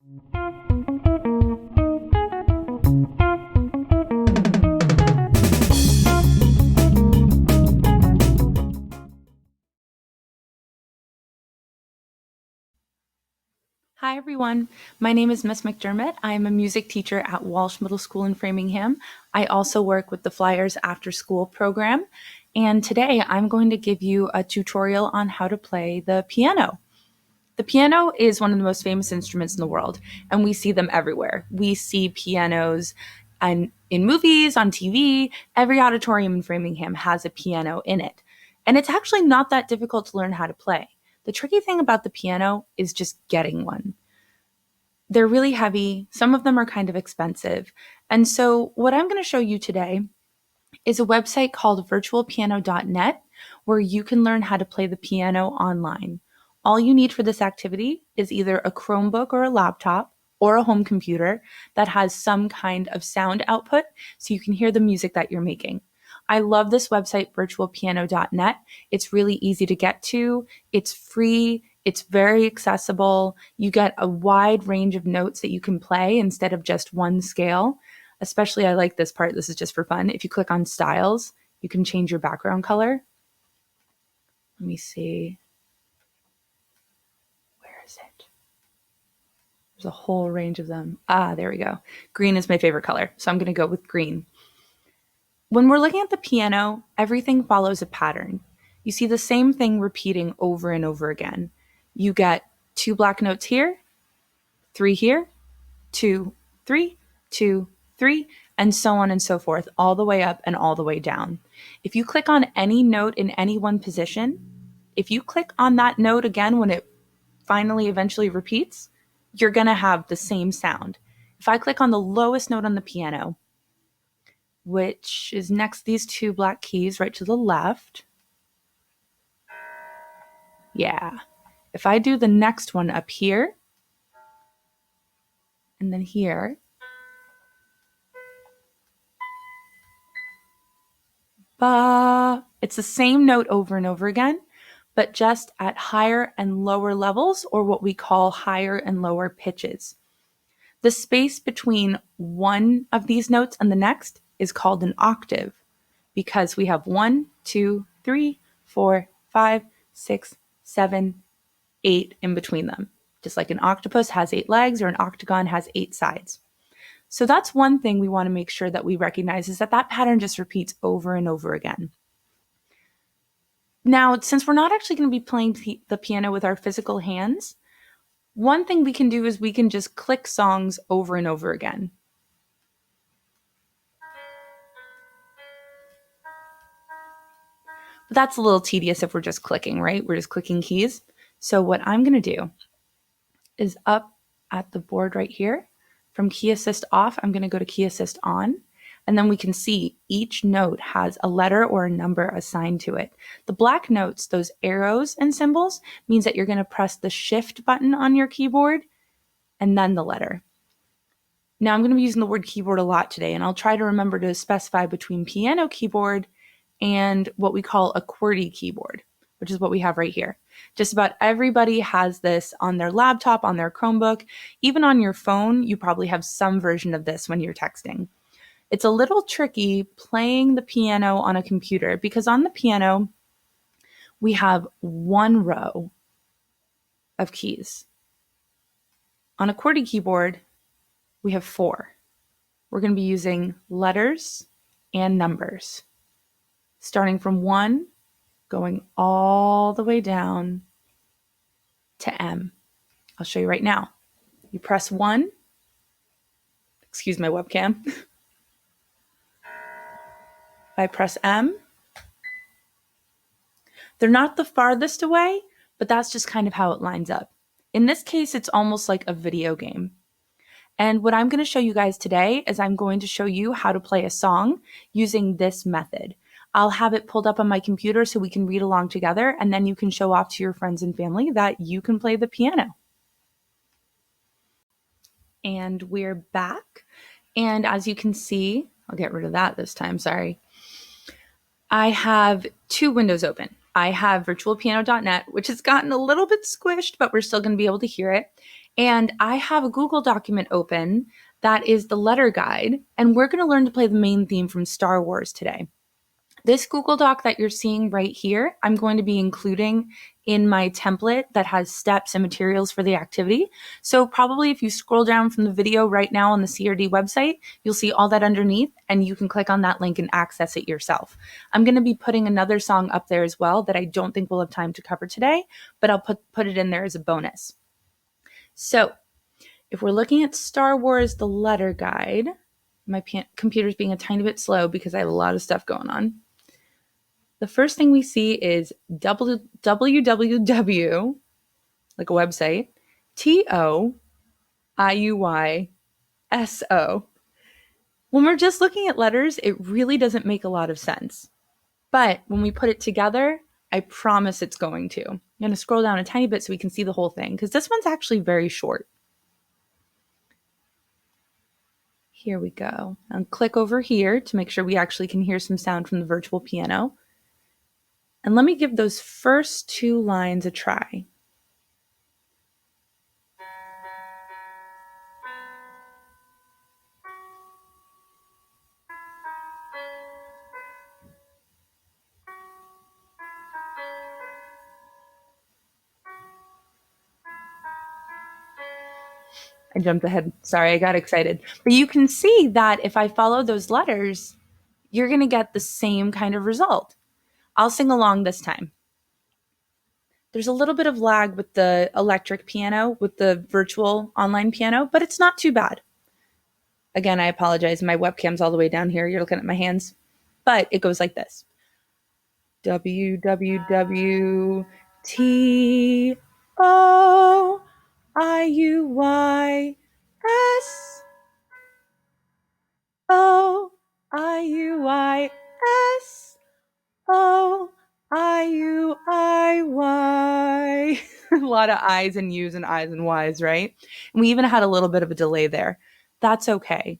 Hi everyone, my name is Miss McDermott. I am a music teacher at Walsh Middle School in Framingham. I also work with the Flyers After School program, and today I'm going to give you a tutorial on how to play the piano. The piano is one of the most famous instruments in the world, and we see them everywhere. We see pianos in movies, on TV. Every auditorium in Framingham has a piano in it, and it's actually not that difficult to learn how to play. The tricky thing about the piano is just getting one. They're really heavy. Some of them are kind of expensive. And so what I'm going to show you today is a website called virtualpiano.net where you can learn how to play the piano online. All you need for this activity is either a Chromebook or a laptop or a home computer that has some kind of sound output so you can hear the music that you're making. I love this website, virtualpiano.net. It's really easy to get to. It's free. It's very accessible. You get a wide range of notes that you can play instead of just one scale. Especially, I like this part. This is just for fun. If you click on styles, you can change your background color. Let me see. Where is it? There's a whole range of them. There we go. Green is my favorite color, so I'm going to go with green. When we're looking at the piano, everything follows a pattern. You see the same thing repeating over and over again. You get 2 black notes here, 3 here, 2, 3, 2, 3, and so on and so forth, all the way up and all the way down. If you click on any note in any one position, if you click on that note again when it finally eventually repeats, you're going to have the same sound. If I click on the lowest note on the piano, which is next to these 2 black keys right to the left, yeah. If I do the next one up here, and then here, ba, it's the same note over and over again, but just at higher and lower levels, or what we call higher and lower pitches. The space between one of these notes and the next is called an octave because we have 1, 2, 3, 4, 5, 6, 7, 8 in between them. Just like an octopus has 8 legs or an octagon has 8 sides. So that's one thing we want to make sure that we recognize is that that pattern just repeats over and over again. Now, since we're not actually going to be playing the piano with our physical hands, one thing we can do is we can just click songs over and over again. But that's a little tedious if we're just clicking, right? We're just clicking keys. So what I'm going to do is up at the board right here, from key assist off, I'm going to go to key assist on. And then we can see each note has a letter or a number assigned to it. The black notes, those arrows and symbols, means that you're going to press the shift button on your keyboard and then the letter. Now I'm going to be using the word keyboard a lot today, and I'll try to remember to specify between piano keyboard and what we call a QWERTY keyboard, which is what we have right here. Just about everybody has this on their laptop, on their Chromebook, even on your phone. You probably have some version of this when you're texting. It's a little tricky playing the piano on a computer because on the piano, we have 1 row of keys. On a QWERTY keyboard, we have 4. We're going to be using letters and numbers, starting from 1, going all the way down to M. I'll show you right now. You press 1. Excuse my webcam. I press M. They're not the farthest away, but that's just kind of how it lines up. In this case, it's almost like a video game. And what I'm going to show you guys today is I'm going to show you how to play a song using this method. I'll have it pulled up on my computer so we can read along together, and then you can show off to your friends and family that you can play the piano. And we're back. And as you can see, I'll get rid of that this time, sorry. I have 2 windows open. I have virtualpiano.net, which has gotten a little bit squished, but we're still going to be able to hear it. And I have a Google document open that is the letter guide, and we're going to learn to play the main theme from Star Wars today. This Google Doc that you're seeing right here, I'm going to be including in my template that has steps and materials for the activity. So probably if you scroll down from the video right now on the CRD website, you'll see all that underneath, and you can click on that link and access it yourself. I'm going to be putting another song up there as well that I don't think we'll have time to cover today, but I'll put it in there as a bonus. So if we're looking at Star Wars, the letter guide, my computer's being a tiny bit slow because I have a lot of stuff going on. The first thing we see is www, like a website, TOIUYSO. When we're just looking at letters, it really doesn't make a lot of sense. But when we put it together, I promise it's going to. I'm going to scroll down a tiny bit so we can see the whole thing, because this one's actually very short. Here we go. And click over here to make sure we actually can hear some sound from the virtual piano. And let me give those first two lines a try. I jumped ahead. Sorry, I got excited. But you can see that if I follow those letters, you're going to get the same kind of result. I'll sing along this time. There's a little bit of lag with the electric piano, with the virtual online piano, but it's not too bad. Again, I apologize. My webcam's all the way down here. You're looking at my hands. But it goes like this. WWWTOIUYSOIUIY. A lot of I's and U's and I's and Y's, right? And we even had a little bit of a delay there. That's okay.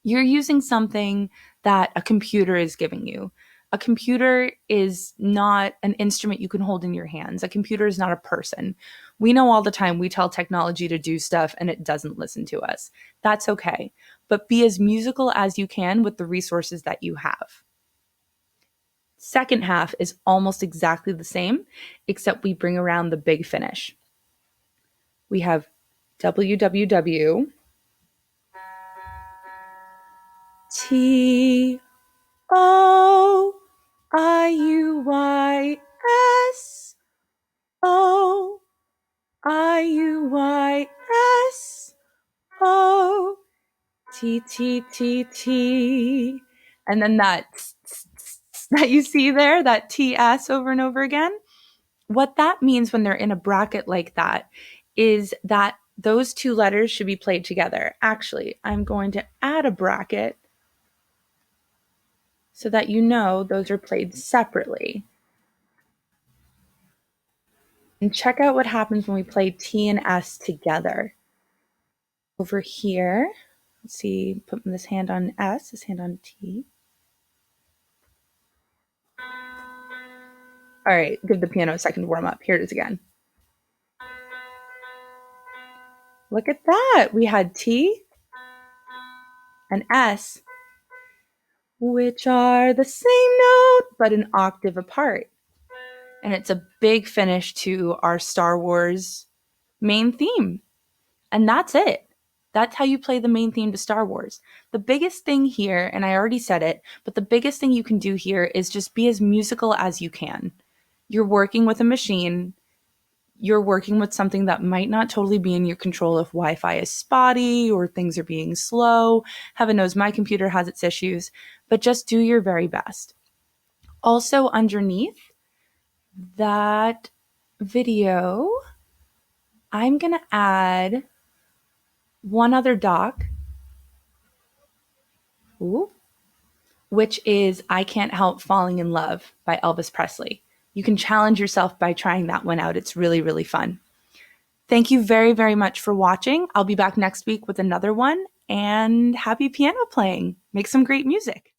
You're using something that a computer is giving you. A computer is not an instrument you can hold in your hands. A computer is not a person. We know all the time we tell technology to do stuff and it doesn't listen to us. That's okay. But be as musical as you can with the resources that you have. Second half is almost exactly the same, except we bring around the big finish. We have www, TOIUYSOIUYSOTTTT, and then that you see there, that TS over and over again. What that means when they're in a bracket like that is that those two letters should be played together. Actually, I'm going to add a bracket so that you know those are played separately. And check out what happens when we play T and S together. Over here, let's see, put this hand on S, this hand on T. All right, give the piano a second to warm up. Here it is again. Look at that. We had T and S, which are the same note, but an octave apart. And it's a big finish to our Star Wars main theme. And that's it. That's how you play the main theme to Star Wars. The biggest thing here, and I already said it, but the biggest thing you can do here is just be as musical as you can. You're working with a machine. You're working with something that might not totally be in your control if Wi-Fi is spotty or things are being slow. Heaven knows my computer has its issues, but just do your very best. Also underneath that video, I'm going to add one other doc, which is I Can't Help Falling in Love by Elvis Presley. You can challenge yourself by trying that one out. It's really, really fun. Thank you very, very much for watching. I'll be back next week with another one, and happy piano playing. Make some great music.